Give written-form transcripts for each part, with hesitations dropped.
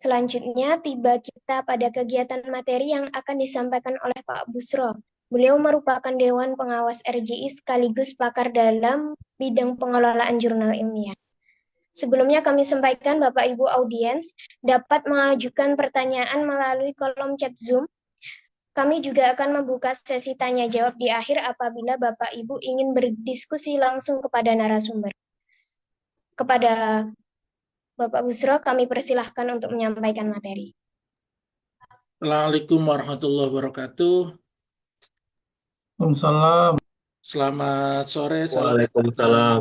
Selanjutnya, tiba kita pada kegiatan materi yang akan disampaikan oleh Pak Busro. Beliau merupakan Dewan Pengawas RJI sekaligus pakar dalam bidang pengelolaan jurnal ilmiah. Sebelumnya kami sampaikan Bapak Ibu audiens dapat mengajukan pertanyaan melalui kolom chat Zoom. Kami juga akan membuka sesi tanya jawab di akhir apabila Bapak Ibu ingin berdiskusi langsung kepada narasumber. Kepada Bapak Busro, kami persilahkan untuk menyampaikan materi. Assalamualaikum warahmatullahi wabarakatuh. Waalaikumsalam. Selamat sore, salam sejahtera. Waalaikumsalam.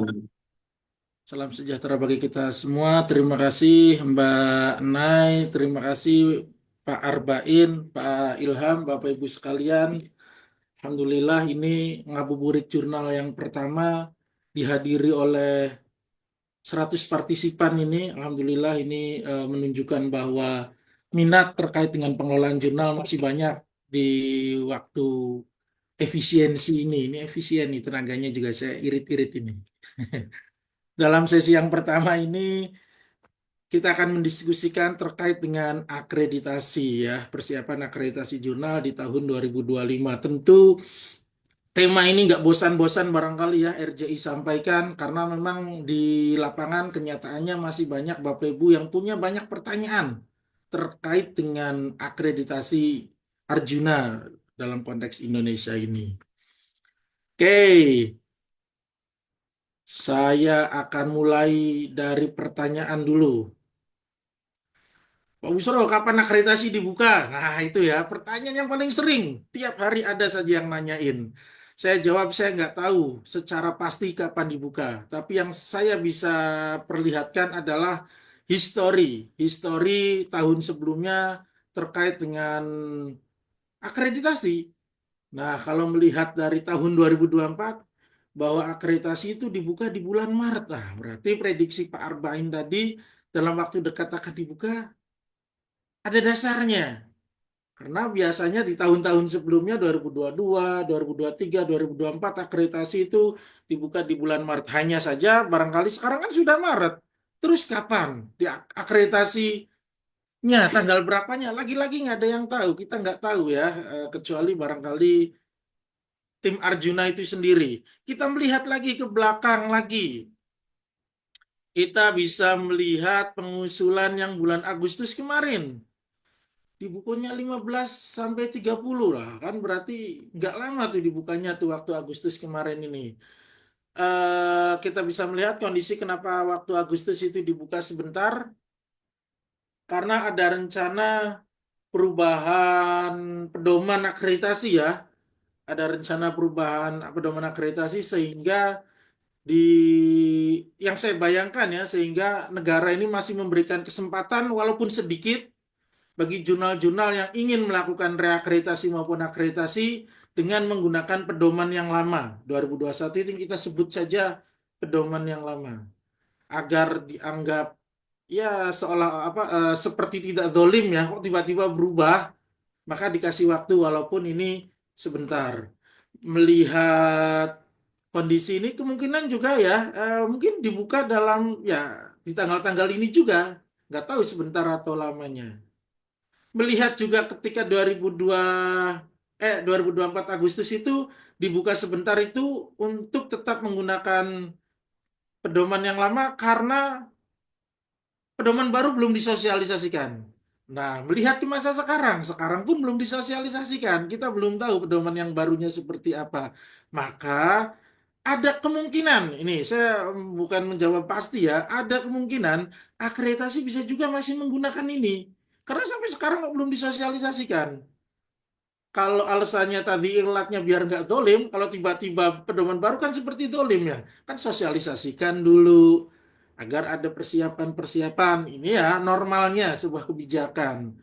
Salam sejahtera bagi kita semua. Terima kasih Mbak Nai, terima kasih Pak Arbain, Pak Ilham, Bapak Ibu sekalian. Alhamdulillah ini ngabuburit jurnal yang pertama dihadiri oleh 100 partisipan ini. Alhamdulillah ini menunjukkan bahwa minat terkait dengan pengelolaan jurnal masih banyak di waktu efisiensi ini. Ini efisien nih tenaganya juga saya irit-irit ini. Dalam sesi yang pertama ini kita akan mendiskusikan terkait dengan akreditasi ya, persiapan akreditasi jurnal di tahun 2025. Tentu tema ini nggak bosan-bosan barangkali ya RJI sampaikan karena memang di lapangan kenyataannya masih banyak Bapak Ibu yang punya banyak pertanyaan terkait dengan akreditasi Arjuna dalam konteks Indonesia ini. Oke, saya akan mulai dari pertanyaan dulu. Pak Busro, kapan akreditasi dibuka? Nah, itu ya, pertanyaan yang paling sering. Tiap hari ada saja yang nanyain. Saya jawab, saya nggak tahu secara pasti kapan dibuka. Tapi yang saya bisa perlihatkan adalah histori. Histori tahun sebelumnya terkait dengan akreditasi. Nah, kalau melihat dari tahun 2024, bahwa akreditasi itu dibuka di bulan Maret. Nah, berarti prediksi Pak Arbain tadi dalam waktu dekat akan dibuka ada dasarnya. Karena biasanya di tahun-tahun sebelumnya 2022, 2023, 2024 akreditasi itu dibuka di bulan Maret. Hanya saja barangkali sekarang kan sudah Maret. Terus kapan di akreditasinya tanggal berapanya? Lagi-lagi nggak ada yang tahu. Kita nggak tahu ya, kecuali barangkali tim Arjuna itu sendiri. Kita melihat lagi ke belakang lagi. Kita bisa melihat pengusulan yang bulan Agustus kemarin. Di bukunya 15 sampai 30 lah. Kan berarti nggak lama tuh dibukanya tuh waktu Agustus kemarin ini. Kita bisa melihat kondisi kenapa waktu Agustus itu dibuka sebentar. Karena ada rencana perubahan pedoman akreditasi ya. Ada rencana perubahan pedoman akreditasi sehingga di yang saya bayangkan ya sehingga negara ini masih memberikan kesempatan walaupun sedikit bagi jurnal-jurnal yang ingin melakukan reakreditasi maupun akreditasi dengan menggunakan pedoman yang lama. 2021 ini kita sebut saja pedoman yang lama agar dianggap ya seolah apa seperti tidak zolim ya kok tiba-tiba berubah, maka dikasih waktu walaupun ini sebentar. Melihat kondisi ini kemungkinan juga ya mungkin dibuka dalam ya di tanggal-tanggal ini juga, nggak tahu sebentar atau lamanya. Melihat juga ketika 2024 Agustus itu dibuka sebentar itu untuk tetap menggunakan pedoman yang lama karena pedoman baru belum disosialisasikan. Nah, melihat di masa sekarang pun belum disosialisasikan. Kita belum tahu pedoman yang barunya seperti apa. Maka ada kemungkinan, ini saya bukan menjawab pasti ya, ada kemungkinan akreditasi bisa juga masih menggunakan ini. Karena sampai sekarang kok belum disosialisasikan. Kalau alasannya tadi ilatnya biar nggak dolim, kalau tiba-tiba pedoman baru kan seperti dolim ya. Kan sosialisasikan dulu agar ada persiapan-persiapan. Ini ya normalnya sebuah kebijakan.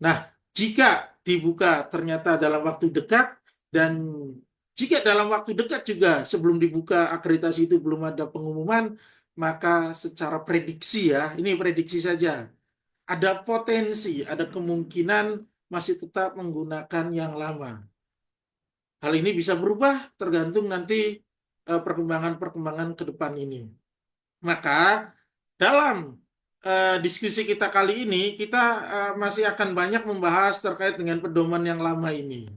Nah, jika dibuka ternyata dalam waktu dekat dan jika dalam waktu dekat juga sebelum dibuka akreditasi itu belum ada pengumuman, maka secara prediksi ya, ini prediksi saja, ada potensi, ada kemungkinan masih tetap menggunakan yang lama. Hal ini bisa berubah tergantung nanti perkembangan-perkembangan ke depan ini. Maka dalam diskusi kita kali ini, kita masih akan banyak membahas terkait dengan pedoman yang lama ini.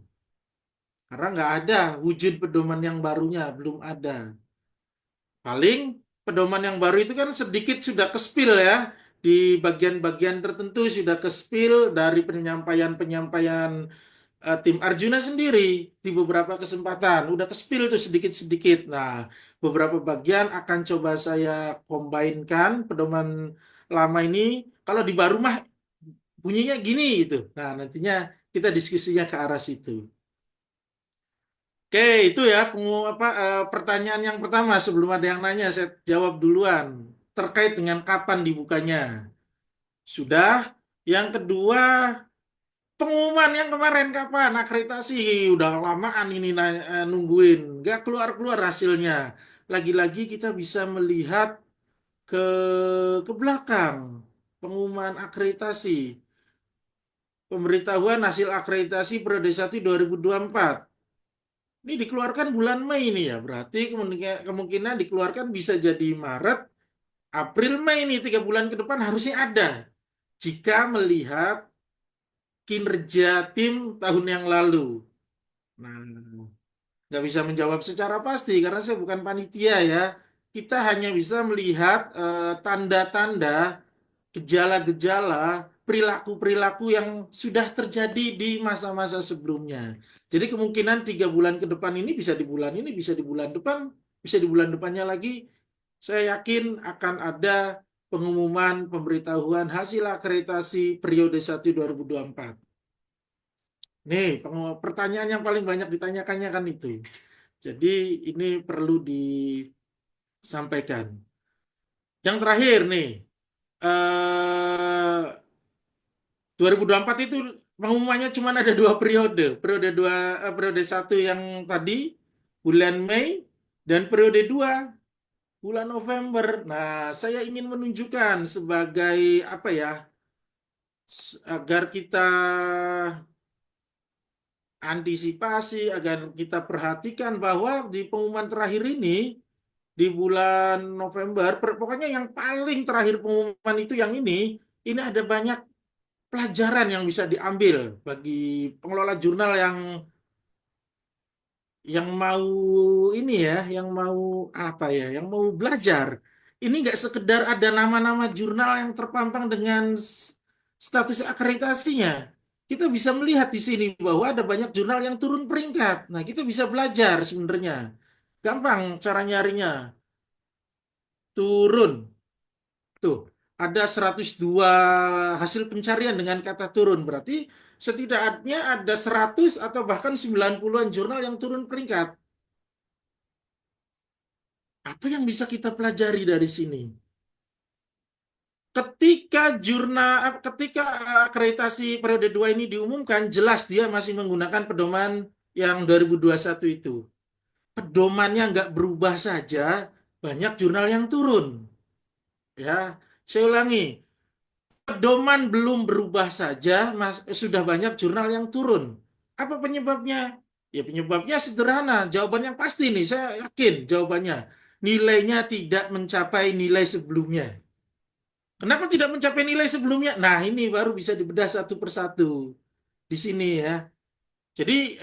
Karena nggak ada wujud pedoman yang barunya, belum ada. Paling pedoman yang baru itu kan sedikit sudah kespil ya. Di bagian-bagian tertentu sudah kespil dari penyampaian-penyampaian tim Arjuna sendiri di beberapa kesempatan. Udah kespil tuh sedikit-sedikit. Nah, beberapa bagian akan coba saya combine-kan pedoman lama ini. Kalau di baru mah bunyinya gini gitu. Nah, nantinya kita diskusinya ke arah situ. Oke, itu ya pertanyaan yang pertama sebelum ada yang nanya saya jawab duluan terkait dengan kapan dibukanya. Sudah. Yang kedua, pengumuman yang kemarin kapan akreditasi udah lamaan ini nungguin nggak keluar-keluar hasilnya. Lagi-lagi kita bisa melihat ke ke belakang pengumuman akreditasi. Pemberitahuan hasil akreditasi periode 1 2024. Ini dikeluarkan bulan Mei ini ya. Berarti kemungkinan dikeluarkan bisa jadi Maret, April, Mei ini 3 bulan ke depan harusnya ada. Jika melihat kinerja tim tahun yang lalu. Nah, nggak bisa menjawab secara pasti karena saya bukan panitia ya. Kita hanya bisa melihat tanda-tanda, gejala-gejala, perilaku-perilaku yang sudah terjadi di masa-masa sebelumnya. Jadi kemungkinan 3 bulan ke depan ini bisa di bulan ini, bisa di bulan depan, bisa di bulan depannya lagi. Saya yakin akan ada pengumuman pemberitahuan hasil akreditasi periode 1 2024. Nih, pertanyaan yang paling banyak ditanyakannya kan itu. Jadi ini perlu disampaikan. Yang terakhir nih, eh 2024 itu pengumumannya cuma ada 2 periode. Periode satu yang tadi bulan Mei dan periode 2 bulan November. Nah, saya ingin menunjukkan sebagai apa ya, agar kita antisipasi, agar kita perhatikan bahwa di pengumuman terakhir ini di bulan November, pokoknya yang paling terakhir pengumuman itu yang ini ada banyak pelajaran yang bisa diambil bagi pengelola jurnal yang mau ini ya, yang mau apa ya, yang mau belajar. Ini nggak sekedar ada nama-nama jurnal yang terpampang dengan status akreditasinya. Kita bisa melihat di sini bahwa ada banyak jurnal yang turun peringkat. Nah, kita bisa belajar sebenarnya. Gampang cara nyarinya. Turun. Tuh, ada 102 hasil pencarian dengan kata turun. Berarti setidaknya ada 100 atau bahkan 90-an jurnal yang turun peringkat. Apa yang bisa kita pelajari dari sini? Ketika akreditasi periode 2 ini diumumkan, jelas dia masih menggunakan pedoman yang 2021 itu. Pedomannya nggak berubah saja, banyak jurnal yang turun. Ya, saya ulangi, pedoman belum berubah saja, sudah banyak jurnal yang turun. Apa penyebabnya? Ya penyebabnya sederhana, jawaban yang pasti nih, saya yakin jawabannya. Nilainya tidak mencapai nilai sebelumnya. Kenapa tidak mencapai nilai sebelumnya? Nah, ini baru bisa dibedah satu persatu di sini ya. Jadi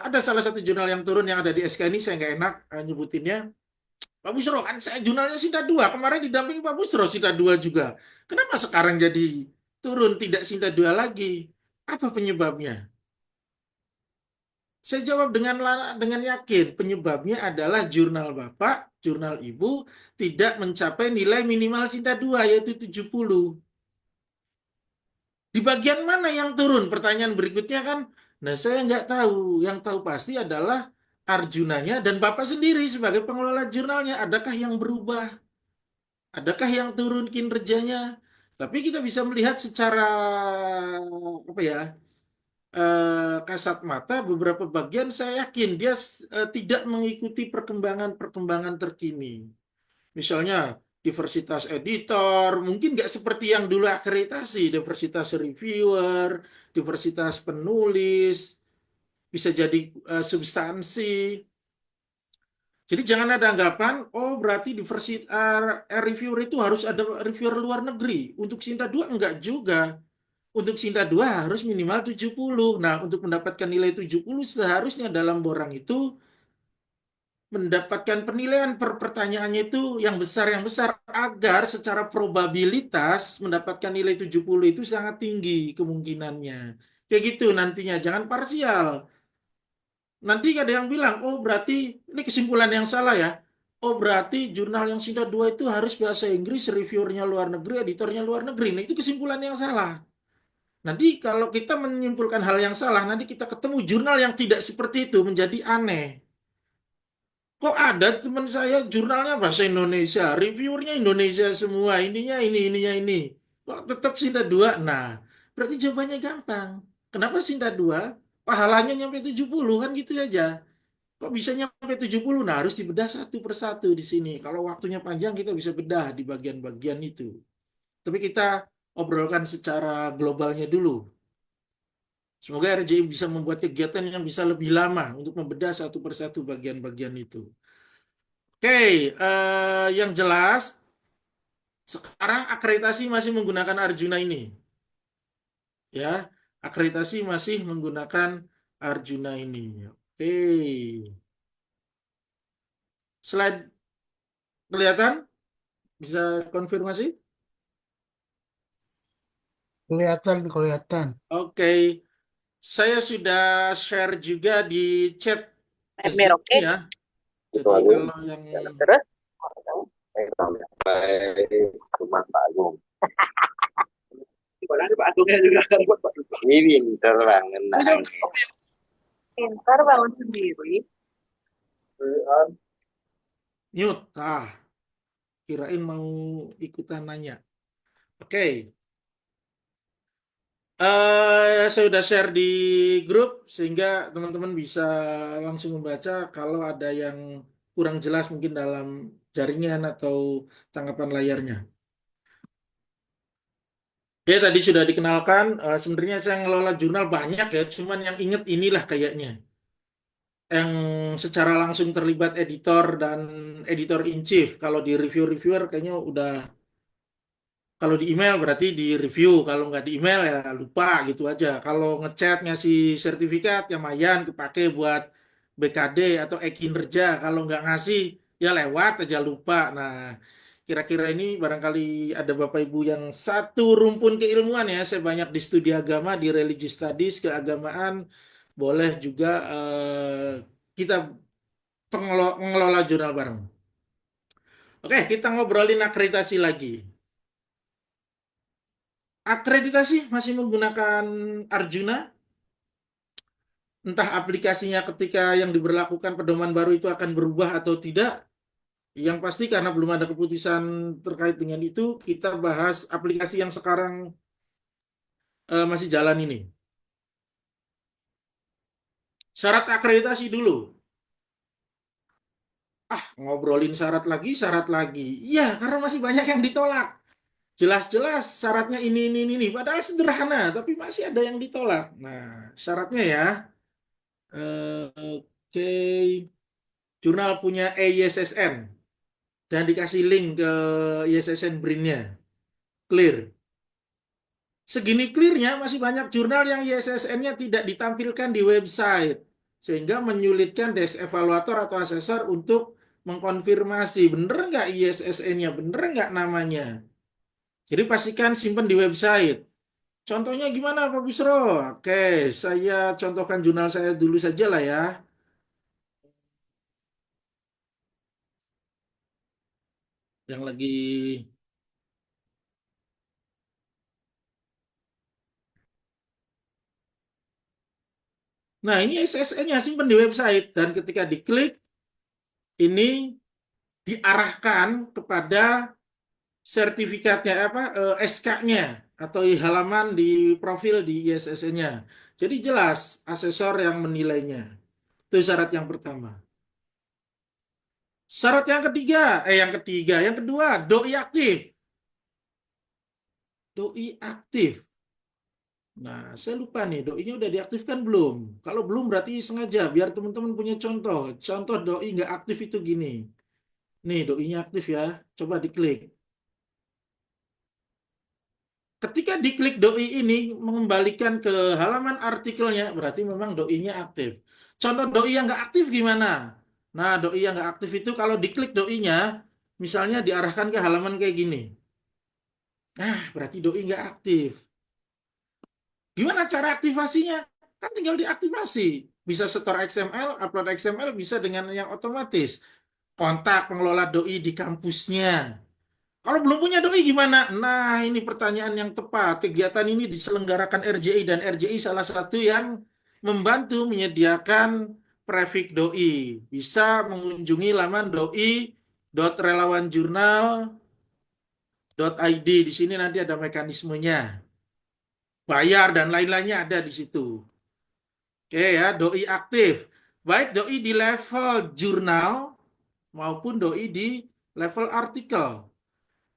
ada salah satu jurnal yang turun yang ada di SK ini, saya nggak enak nyebutinnya. Pak Busro, kan saya jurnalnya Sinta 2. Kemarin didampingi Pak Busro Sinta 2 juga. Kenapa sekarang jadi turun tidak Sinta 2 lagi? Apa penyebabnya? Saya jawab dengan yakin. Penyebabnya adalah jurnal Bapak, jurnal Ibu tidak mencapai nilai minimal Sinta 2 yaitu 70. Di bagian mana yang turun? Pertanyaan berikutnya kan, nah saya nggak tahu. Yang tahu pasti adalah Arjunanya dan Bapak sendiri sebagai pengelola jurnalnya. Adakah yang berubah? Adakah yang turun kinerjanya? Tapi kita bisa melihat secara apa ya, kasat mata beberapa bagian saya yakin dia tidak mengikuti perkembangan-perkembangan terkini. Misalnya diversitas editor, mungkin nggak seperti yang dulu akreditasi, diversitas reviewer, diversitas penulis, bisa jadi substansi. Jadi jangan ada anggapan, oh berarti di versi reviewer itu harus ada reviewer luar negeri. Untuk Sinta 2 enggak juga. Untuk Sinta 2 harus minimal 70. Nah, untuk mendapatkan nilai 70 seharusnya dalam borang itu mendapatkan penilaian per pertanyaannya itu yang besar agar secara probabilitas mendapatkan nilai 70 itu sangat tinggi kemungkinannya. Kayak gitu nantinya, jangan parsial. Nanti ada yang bilang, oh berarti ini kesimpulan yang salah ya. Oh berarti jurnal yang Sinta 2 itu harus bahasa Inggris, reviewernya luar negeri, editornya luar negeri. Nah itu kesimpulan yang salah. Nanti kalau kita menyimpulkan hal yang salah, nanti kita ketemu jurnal yang tidak seperti itu menjadi aneh. Kok ada teman saya jurnalnya bahasa Indonesia, reviewernya Indonesia semua, ininya ini. Kok tetap Sinta 2? Nah, berarti jawabannya gampang. Kenapa Sinta 2? Pahalanya nyampe 70 kan gitu saja. Kok bisa nyampe 70? Nah, harus dibedah satu persatu di sini. Kalau waktunya panjang kita bisa bedah di bagian-bagian itu. Tapi kita obrolkan secara globalnya dulu. Semoga RJI bisa membuat kegiatan yang bisa lebih lama untuk membedah satu persatu bagian-bagian itu. Oke, yang jelas sekarang akreditasi masih menggunakan Arjuna ini, ya. Akreditasi masih menggunakan Arjuna ini. Oke, slide kelihatan? Bisa konfirmasi? Kelihatan, kelihatan. Oke, saya sudah share juga di chat Merah, SJW oke. ya. Itu Jadi Agung. kalau yang Terus? Sampai rumah Pak Agung. Ada Pak Agungnya juga. Ini pinter banget. Pinter bangun sendiri. mute, kirain mau ikutan nanya. Oke, saya sudah share di grup sehingga teman-teman bisa langsung membaca kalau ada yang kurang jelas mungkin dalam jaringan atau tangkapan layarnya. Oke, tadi sudah dikenalkan. Sebenarnya saya ngelola jurnal banyak ya, cuman yang inget inilah kayaknya. Yang secara langsung terlibat editor dan editor in chief. Kalau di reviewer kayaknya udah, kalau di email berarti di review, kalau nggak di email ya lupa gitu aja. Kalau ngechat ngasih sertifikat ya lumayan kepake buat BKD atau e-kinerja. Kalau nggak ngasih ya lewat aja lupa. Nah, kira-kira ini barangkali ada Bapak Ibu yang satu rumpun keilmuan ya. Saya banyak di studi agama, di religious studies, keagamaan. Boleh juga kita mengelola jurnal bareng. Oke, kita ngobrolin akreditasi lagi. Akreditasi masih menggunakan Arjuna, entah aplikasinya ketika yang diberlakukan pedoman baru itu akan berubah atau tidak. Yang pasti karena belum ada keputusan terkait dengan itu, kita bahas aplikasi yang sekarang masih jalan ini. Syarat akreditasi dulu. Ngobrolin syarat lagi. Iya, karena masih banyak yang ditolak. Jelas-jelas syaratnya ini. Padahal sederhana, tapi masih ada yang ditolak. Nah, syaratnya ya. Oke, jurnal punya EISSN dan dikasih link ke ISSN BRIN-nya. Clear. Segini clearnya masih banyak jurnal yang ISSN-nya tidak ditampilkan di website. Sehingga menyulitkan desk evaluator atau asesor untuk mengkonfirmasi bener nggak ISSN-nya, bener nggak namanya. Jadi pastikan simpan di website. Contohnya gimana Pak Busro? Oke, saya contohkan jurnal saya dulu saja lah ya. Yang lagi... Nah, ini SSN-nya simpan di website. Dan ketika diklik, ini diarahkan kepada sertifikatnya, SK-nya, atau halaman di profil di ISSN-nya. Jadi jelas asesor yang menilainya. Itu syarat yang pertama. Syarat yang kedua, doi aktif. Doi aktif. Nah, saya lupa nih, doi-nya udah diaktifkan belum? Kalau belum berarti sengaja, biar teman-teman punya contoh. Contoh doi nggak aktif itu gini. Nih, doi-nya aktif ya. Coba diklik. Ketika diklik doi ini mengembalikan ke halaman artikelnya, berarti memang doi-nya aktif. Contoh doi yang nggak aktif gimana? Nah, doi yang nggak aktif itu kalau diklik doi-nya, misalnya diarahkan ke halaman kayak gini. Nah, berarti doi nggak aktif. Gimana cara aktivasinya? Kan tinggal diaktifasi. Bisa store XML, upload XML, bisa dengan yang otomatis. Kontak pengelola doi di kampusnya. Kalau belum punya doi gimana? Nah, ini pertanyaan yang tepat. Kegiatan ini diselenggarakan RJI dan RJI salah satu yang membantu menyediakan prefix doi. Bisa mengunjungi laman doi.relawanjurnal.id. Di sini nanti ada mekanismenya. Bayar dan lain-lainnya ada di situ. Oke ya, doi aktif. Baik doi di level jurnal maupun doi di level artikel.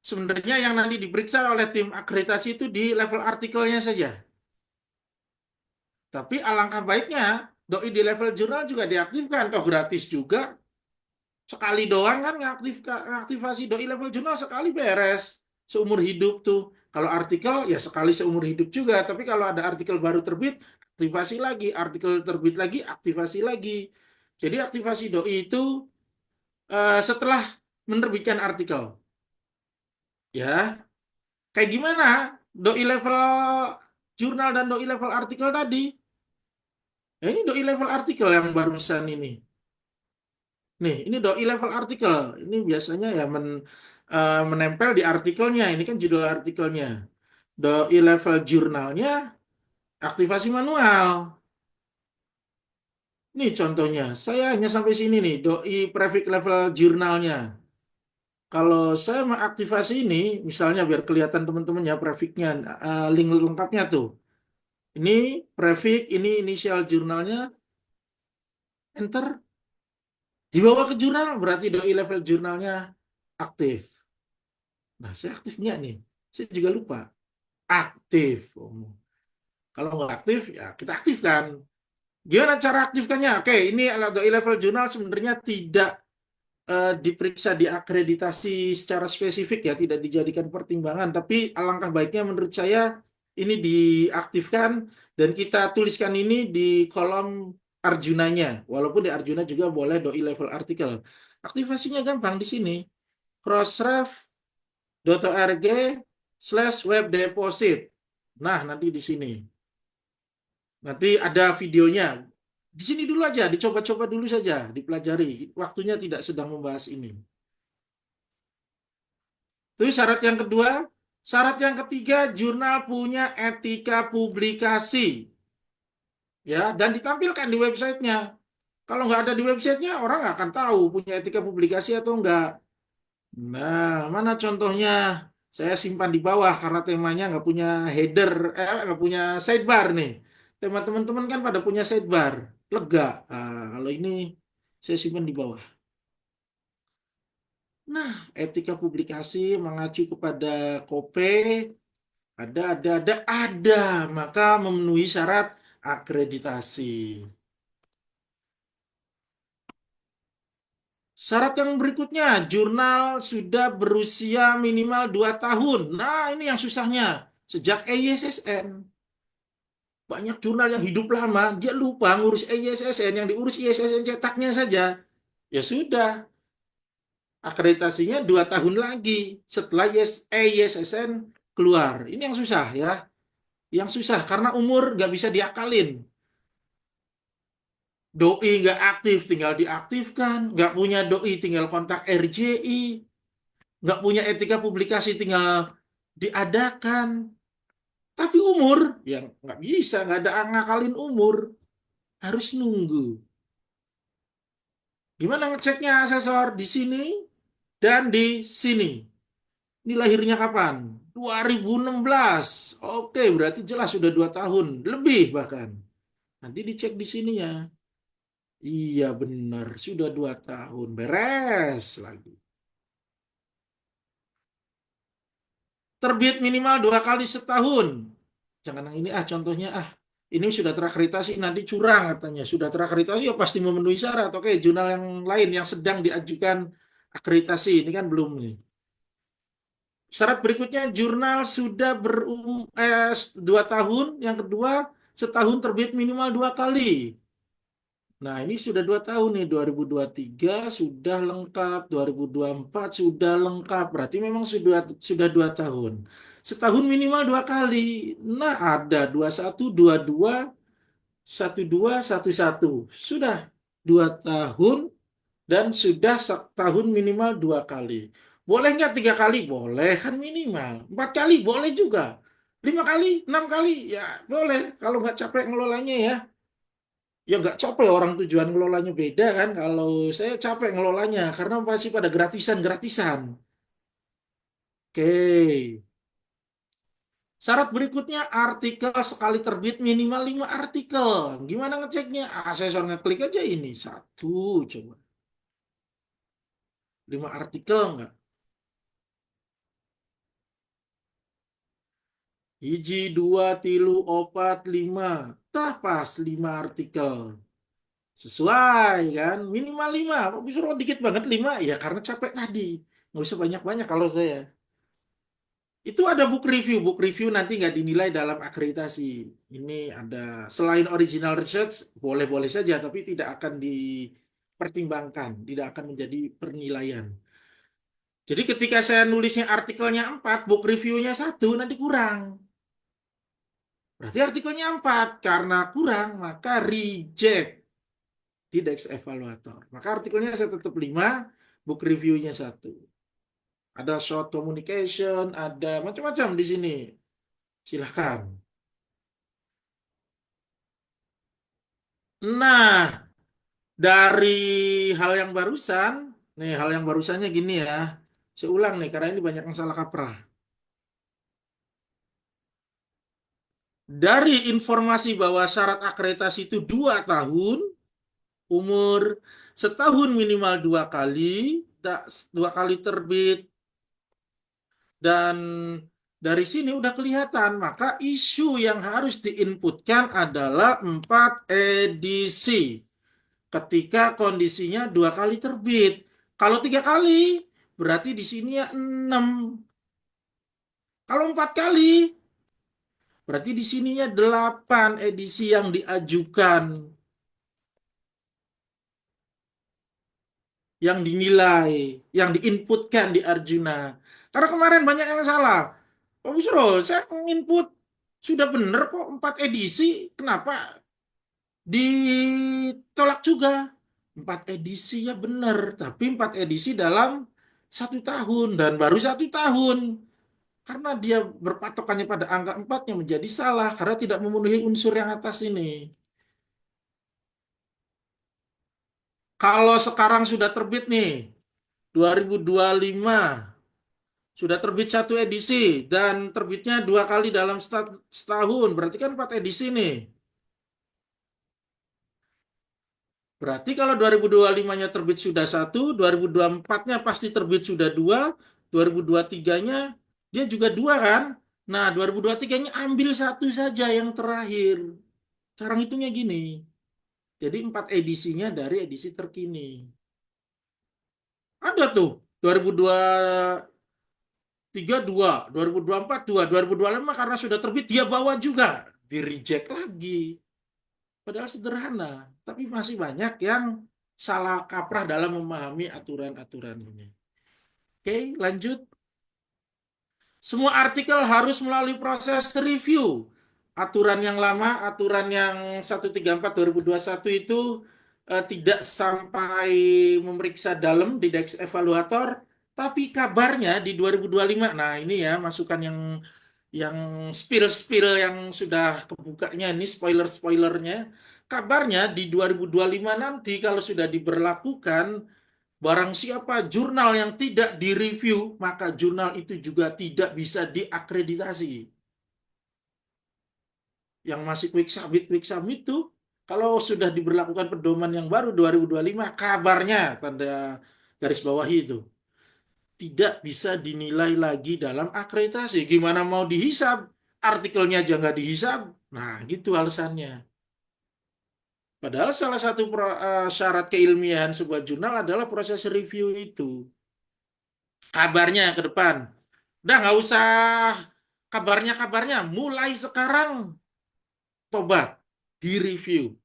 Sebenarnya yang nanti diperiksa oleh tim akreditasi itu di level artikelnya saja. Tapi alangkah baiknya doi di level jurnal juga diaktifkan. Kok gratis juga. Sekali doang kan ngaktifasi doi level jurnal sekali beres. Seumur hidup tuh. Kalau artikel ya sekali seumur hidup juga. Tapi kalau ada artikel baru terbit, aktivasi lagi. Artikel terbit lagi, aktivasi lagi. Jadi aktivasi doi itu setelah menerbitkan artikel. Ya, kayak gimana? Doi level jurnal dan doi level artikel tadi. Ya, ini doi level artikel yang barusan ini. Nih, ini doi level artikel. Ini biasanya ya menempel di artikelnya. Ini kan judul artikelnya. Doi level jurnalnya aktivasi manual. Nih contohnya. Saya hanya sampai sini nih. Doi prefix level jurnalnya. Kalau saya mengaktifasi ini, misalnya biar kelihatan teman-teman ya prefixnya, link lengkapnya tuh. Ini prefix, ini inisial jurnalnya, enter. Dibawa ke jurnal, berarti doi level jurnalnya aktif. Nah, saya aktifnya nih. Saya juga lupa. Aktif. Oh. Kalau nggak aktif, ya kita aktifkan. Gimana cara aktifkannya? Oke, ini doi level jurnal sebenarnya tidak diperiksa diakreditasi secara spesifik ya, tidak dijadikan pertimbangan. Tapi alangkah baiknya menurut saya ini diaktifkan dan kita tuliskan ini di kolom Arjunanya. Walaupun di Arjuna juga boleh doi level artikel. Aktivasinya gampang di sini. crossref.org/web deposit. Nah, nanti di sini. Nanti ada videonya. Di sini dulu aja, dicoba-coba dulu saja, dipelajari. Waktunya tidak sedang membahas ini. Itu syarat yang kedua. Syarat yang ketiga, jurnal punya etika publikasi. Ya, dan ditampilkan di websitenya. Kalau nggak ada di websitenya, orang nggak akan tahu punya etika publikasi atau enggak. Nah, mana contohnya? Saya simpan di bawah karena temanya nggak punya header, nggak punya sidebar nih. Tema teman-teman kan pada punya sidebar, lega. Nah, kalau ini saya simpan di bawah. Nah, etika publikasi mengacu kepada KOPE, ada, maka memenuhi syarat akreditasi. Syarat yang berikutnya, jurnal sudah berusia minimal 2 tahun. Nah, ini yang susahnya. Sejak EISSN. Banyak jurnal yang hidup lama, dia lupa ngurus EISSN, yang diurus ISSN cetaknya saja. Ya sudah, akreditasinya 2 tahun lagi setelah EISSN keluar. Ini yang susah ya. Yang susah karena umur nggak bisa diakalin. Doi nggak aktif, tinggal diaktifkan. Nggak punya doi, tinggal kontak RJI. Nggak punya etika publikasi, tinggal diadakan. Tapi umur, yang nggak bisa, nggak ada ngakalin umur. Harus nunggu. Gimana ngeceknya asesor? Di sini dan di sini. Ini lahirnya kapan? 2016. Oke, berarti jelas sudah 2 tahun. Lebih bahkan. Nanti dicek di sininya. Iya benar, sudah 2 tahun. Beres lagi. Terbit minimal 2 kali setahun. Jangan yang ini contohnya ini sudah terakreditasi nanti curang katanya. Sudah terakreditasi ya pasti memenuhi syarat. Oke, jurnal yang lain yang sedang diajukan akreditasi ini kan belum nih. Syarat berikutnya jurnal sudah 2 tahun. Yang kedua setahun terbit minimal 2 kali. Nah, ini sudah 2 tahun nih, 2023 sudah lengkap, 2024 sudah lengkap, berarti memang sudah 2 tahun. Setahun minimal 2 kali. Nah, ada 21, 22, 12, 11. Sudah 2 tahun dan sudah setahun minimal 2 kali. Boleh nggak 3 kali? Boleh kan minimal. 4 kali boleh juga. 5 kali, 6 kali ya boleh. Kalau nggak capek ngelolanya ya. Ya nggak capek orang tujuan ngelolanya beda kan. Kalau saya capek ngelolanya karena pasti pada gratisan-gratisan. Oke. Syarat berikutnya artikel sekali terbit minimal 5 artikel. Gimana ngeceknya? Saya soal ngeklik aja ini. Satu coba. 5 artikel nggak? Hiji, dua, tilu, opat, lima. Tah pas 5 artikel. Sesuai kan? Minimal 5. Kok bisa dikit banget 5? Ya karena capek tadi. Nggak usah banyak-banyak kalau saya. Itu ada book review. Book review nanti nggak dinilai dalam akreditasi. Ini ada selain original research, boleh-boleh saja, tapi tidak akan dipertimbangkan, tidak akan menjadi penilaian. Jadi ketika saya nulisnya artikelnya 4, book reviewnya 1, nanti kurang. Berarti artikelnya 4, karena kurang, maka reject di Dex Evaluator. Maka artikelnya saya tetap 5, book reviewnya 1. Ada short communication, ada macam-macam di sini. Silahkan. Nah, dari hal yang barusan, nih hal yang barusannya gini ya. Saya ulang nih, karena ini banyak yang salah kaprah. Dari informasi bahwa syarat akreditasi itu 2 tahun, umur setahun minimal 2 kali, 2 kali terbit, dan dari sini udah kelihatan, maka isu yang harus diinputkan adalah 4 edisi. Ketika kondisinya 2 kali terbit. Kalau 3 kali, berarti di sini ya 6. Kalau 4 kali, berarti di sininya 8 edisi yang diajukan. Yang dinilai, yang diinputkan di Arjuna. Karena kemarin banyak yang salah. Pak Busro, saya input sudah benar kok 4 edisi, kenapa ditolak juga? 4 edisi ya benar, tapi 4 edisi dalam 1 tahun dan baru 1 tahun. Karena dia berpatokannya pada angka 4 yang menjadi salah karena tidak memenuhi unsur yang atas ini. Kalau sekarang sudah terbit nih, 2025, sudah terbit 1 edisi dan terbitnya 2 kali dalam setahun, berarti kan 4 edisi nih. Berarti kalau 2025-nya terbit sudah 1, 2024-nya pasti terbit sudah 2, 2023-nya dia juga 2 kan? Nah, 2023-nya ambil 1 saja yang terakhir. Sekarang hitungnya gini. Jadi 4 edisinya dari edisi terkini. Ada tuh 2023 2, 2024 2, 2025 karena sudah terbit dia bawa juga. Di reject lagi. Padahal sederhana, tapi masih banyak yang salah kaprah dalam memahami aturan-aturan ini. Oke, lanjut. Semua artikel harus melalui proses review. Aturan yang lama, aturan yang 134/2021 itu tidak sampai memeriksa dalam di Dex Evaluator, tapi kabarnya di 2025. Nah, ini ya masukan yang spill-spill yang sudah kebukanya ini spoiler-spoilernya. Kabarnya di 2025 nanti kalau sudah diberlakukan, barang siapa jurnal yang tidak direview, maka jurnal itu juga tidak bisa diakreditasi. Yang masih quick submit tuh, kalau sudah diberlakukan pedoman yang baru 2025, kabarnya tanda garis bawahi itu tidak bisa dinilai lagi dalam akreditasi. Gimana mau dihisab? artikelnya aja nggak dihisab. Nah, gitu alasannya. Padahal salah satu syarat keilmiahan sebuah jurnal adalah proses review itu. Kabarnya ke depan. Udah nggak usah kabarnya, mulai sekarang tobat, di-review.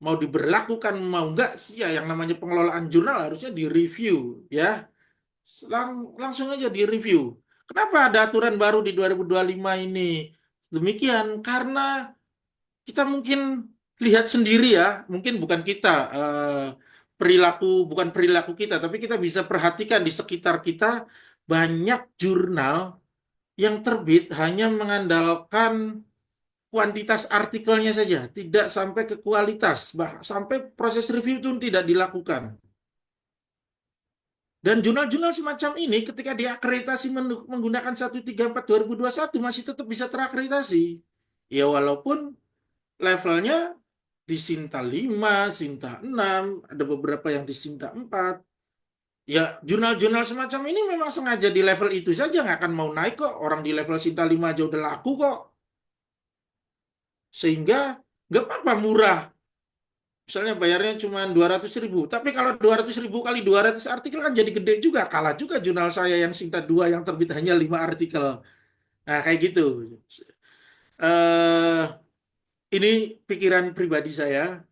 Mau diberlakukan mau nggak sih ya, yang namanya pengelolaan jurnal harusnya di-review ya. Langsung aja di-review. Kenapa ada aturan baru di 2025 ini? Demikian karena kita mungkin lihat sendiri ya, mungkin bukan kita, bukan perilaku kita, tapi kita bisa perhatikan di sekitar kita banyak jurnal yang terbit hanya mengandalkan kuantitas artikelnya saja, tidak sampai ke kualitas, sampai proses review itu tidak dilakukan. Dan jurnal-jurnal semacam ini ketika diakreditasi menggunakan 134 2021 masih tetap bisa terakreditasi. Ya walaupun levelnya di Sinta 5, Sinta 6, ada beberapa yang di Sinta 4. Ya, jurnal-jurnal semacam ini memang sengaja di level itu saja, nggak akan mau naik kok. Orang di level Sinta 5 aja udah laku kok. Sehingga nggak apa-apa murah. Misalnya bayarnya cuma 200.000. Tapi kalau 200.000 kali 200 artikel kan jadi gede juga. Kalah juga jurnal saya yang Sinta 2 yang terbit hanya 5 artikel. Nah, kayak gitu. Eh, ini pikiran pribadi saya.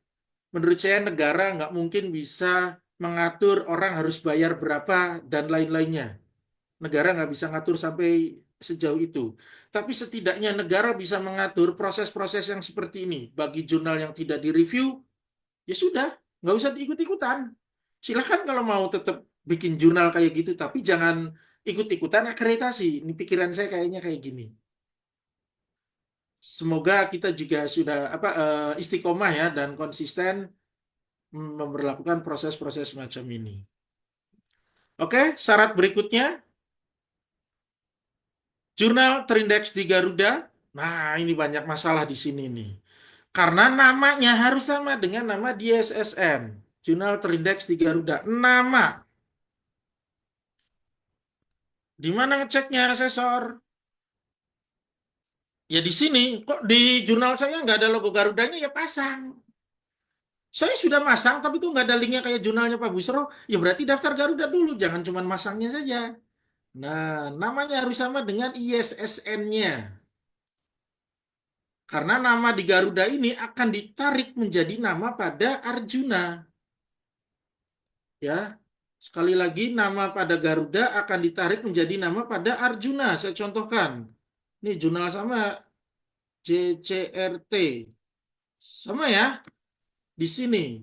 Menurut saya negara nggak mungkin bisa mengatur orang harus bayar berapa dan lain-lainnya. Negara nggak bisa ngatur sampai sejauh itu. Tapi setidaknya negara bisa mengatur proses-proses yang seperti ini. Bagi jurnal yang tidak direview, ya sudah, nggak usah diikut-ikutan. Silahkan kalau mau tetap bikin jurnal kayak gitu, tapi jangan ikut-ikutan akreditasi. Ini pikiran saya kayaknya kayak gini. Semoga kita juga sudah istiqomah ya dan konsisten memperlakukan proses-proses semacam ini. Oke, syarat berikutnya, jurnal terindeks di Garuda. Nah, ini banyak masalah di sini nih. Karena namanya harus sama dengan nama di SSN. Jurnal terindeks di Garuda. Nama. Di mana ngeceknya, asesor? Ya di sini. Kok di jurnal saya nggak ada logo Garudanya, ya pasang. Saya sudah masang, tapi kok nggak ada linknya kayak jurnalnya Pak Busro? Ya berarti daftar Garuda dulu, jangan cuma masangnya saja. Nah, namanya harus sama dengan ISSN-nya. Karena nama di Garuda ini akan ditarik menjadi nama pada Arjuna. Ya, sekali lagi nama pada Garuda akan ditarik menjadi nama pada Arjuna. Saya contohkan. Ini jurnal sama JCRT. Sama ya. Di sini.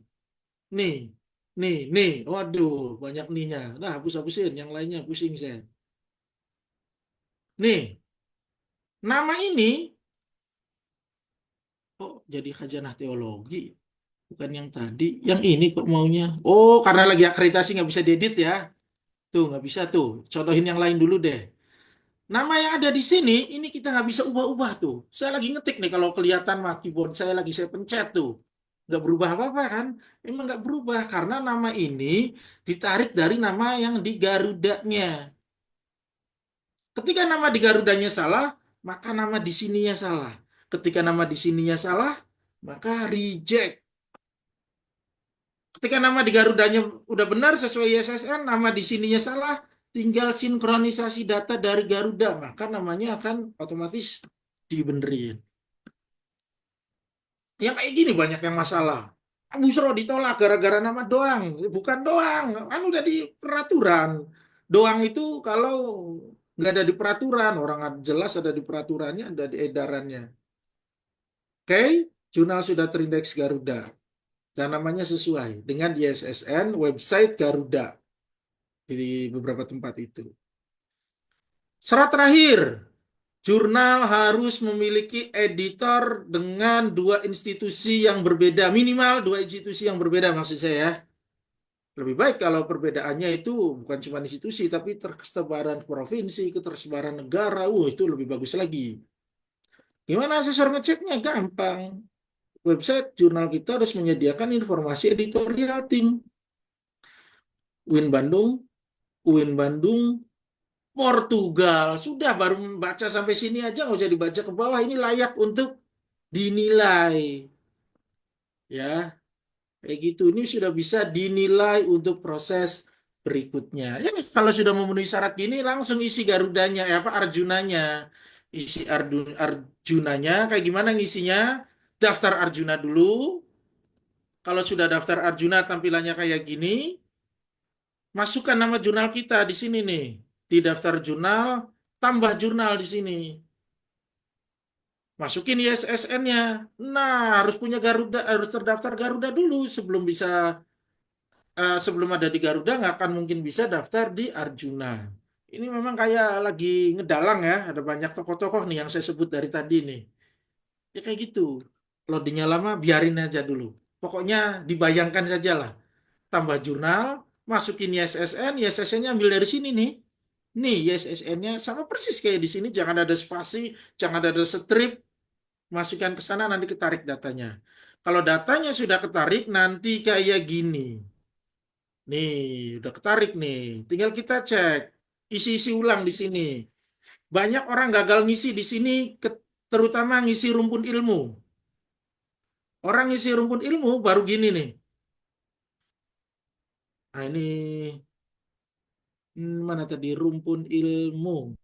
Nih. Nih. Waduh, banyak nih-nya. Nah, hapus-hapusin. Yang lainnya pusing saya. Nih. Nama ini kok jadi khazanah teologi? Bukan yang tadi. Yang ini kok maunya. Oh, karena lagi akreditasi nggak bisa diedit ya. Tuh, nggak bisa tuh. Contohin yang lain dulu deh. Nama yang ada di sini, ini kita nggak bisa ubah-ubah tuh. Saya lagi ngetik nih, kalau kelihatan mah keyboard saya pencet tuh. Nggak berubah apa-apa kan? Emang nggak berubah, karena nama ini ditarik dari nama yang di Garudanya. Ketika nama di Garudanya salah, maka nama di sininya salah. Ketika nama di sininya salah, maka reject. Ketika nama di Garudanya udah benar sesuai ISSN, nama di sininya salah, tinggal sinkronisasi data dari Garuda, maka namanya akan otomatis dibenerin. Yang kayak gini banyak yang masalah. Busro ditolak gara-gara nama doang. Bukan doang, kan udah di peraturan. Doang itu kalau nggak ada di peraturan, orang jelas ada di peraturannya, ada di edarannya. Oke, jurnal sudah terindeks Garuda. Dan namanya sesuai dengan ISSN website Garuda di beberapa tempat itu. Syarat terakhir, jurnal harus memiliki editor dengan 2 institusi yang berbeda, minimal 2 institusi yang berbeda maksud saya ya. Lebih baik kalau perbedaannya itu bukan cuma institusi, tapi tersebaran provinsi, ketersebaran negara, itu lebih bagus lagi. Gimana asesor ngeceknya? Gampang. Website jurnal kita harus menyediakan informasi editorial tim. UIN Bandung, Portugal. Sudah baru membaca sampai sini aja nggak usah dibaca ke bawah. Ini layak untuk dinilai. Ya, kayak gitu. Ini sudah bisa dinilai untuk proses berikutnya. Ya, kalau sudah memenuhi syarat gini, langsung isi Garudanya, apa Arjunanya. Isi Arjunanya, kayak gimana ngisinya? Daftar Arjuna dulu. Kalau sudah daftar Arjuna tampilannya kayak gini, masukkan nama jurnal kita di sini nih. Di daftar jurnal, tambah jurnal di sini. Masukin ISSN-nya. Nah, harus punya Garuda, harus terdaftar Garuda dulu sebelum ada di Garuda nggak akan mungkin bisa daftar di Arjuna. Ini memang kayak lagi ngedalang ya, ada banyak tokoh-tokoh nih yang saya sebut dari tadi nih. Ya kayak gitu. Loadingnya lama, biarin aja dulu. Pokoknya dibayangkan saja lah. Tambah jurnal, masukin ISSN, ISSN-nya ambil dari sini nih. Nih, ISSN-nya sama persis kayak di sini, jangan ada spasi, jangan ada strip, masukkan ke sana nanti ketarik datanya. Kalau datanya sudah ketarik, nanti kayak gini. Nih, udah ketarik nih. Tinggal kita cek, isi-isi ulang di sini. Banyak orang gagal ngisi di sini, terutama ngisi rumpun ilmu. Orang ngisi rumpun ilmu baru gini nih. Nah, ini mana tadi rumpun ilmu.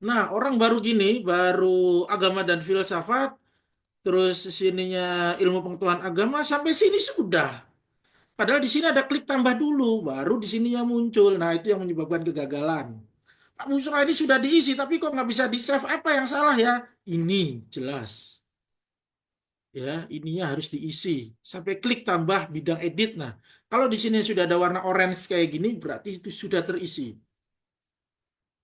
Nah, orang baru gini, baru agama dan filsafat, terus sininya ilmu pengetahuan agama, sampai sini sudah. Padahal di sini ada klik tambah dulu, baru di sininya muncul. Nah, itu yang menyebabkan kegagalan. Pak Musra ini sudah diisi, tapi kok nggak bisa di-save? Apa yang salah ya? Ini jelas. Ya, ininya harus diisi. Sampai klik tambah bidang edit. Nah, kalau di sini sudah ada warna orange kayak gini, berarti itu sudah terisi.